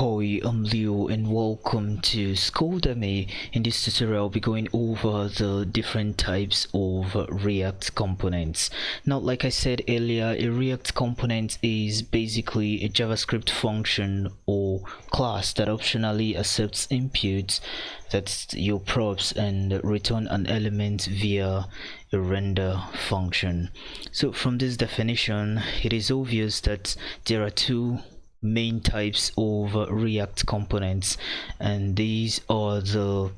Hi, I'm Leo and welcome to School.me. In this tutorial, I'll be going over the different types of React components. Now, like I said earlier, a React component is basically a JavaScript function or class that optionally accepts inputs, that's your props, and return an element via a render function. So from this definition, it is obvious that there are two main types of React components, and these are the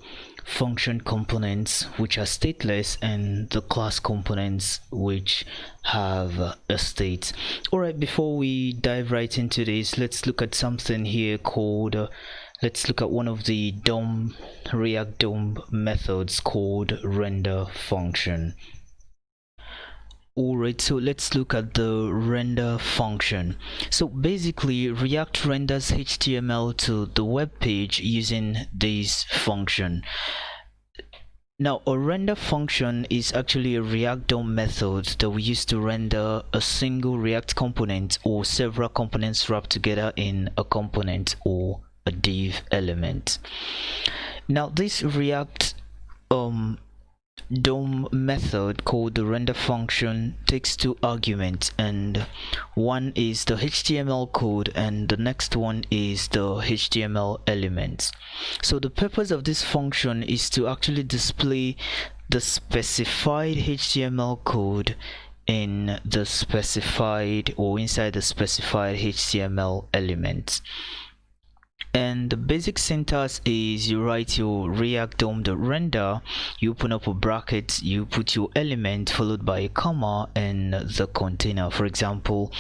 function components, which are stateless, and the class components, which have a state. Alright, before we dive right into this, let's look at something here called let's look at one of the DOM React DOM methods called render function. Alright, so let's look at the render function. So basically, React renders HTML to the web page using this function. Now, a render function is actually a React DOM method that we use to render a single React component or several components wrapped together in a component or a div element. Now, this React DOM method called the render function takes two arguments, and one is the HTML code and the next one is the HTML element. So the purpose of this function is to actually display the specified HTML code in the specified or inside the specified HTML element. And the basic syntax is you write your React DOM.render, you open up a bracket, you put your element followed by a comma and the container. For example,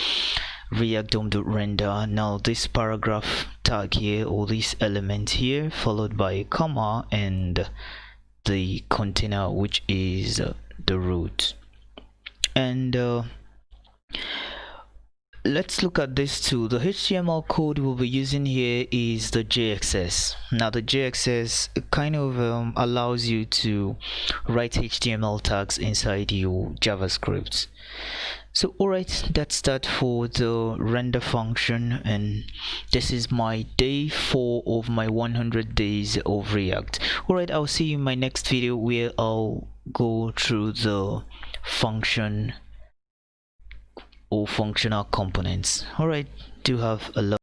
React DOM.render, now this paragraph tag here or this element here followed by a comma and the container, which is the root. And let's look at this too. The HTML code we'll be using here is the JXS. Now the JXS kind of allows you to write HTML tags inside your JavaScript. So alright, that's that for the render function, and this is my day 4 of my 100 days of React. Alright, I'll see you in my next video where I'll go through the function or functional components. Alright, do have a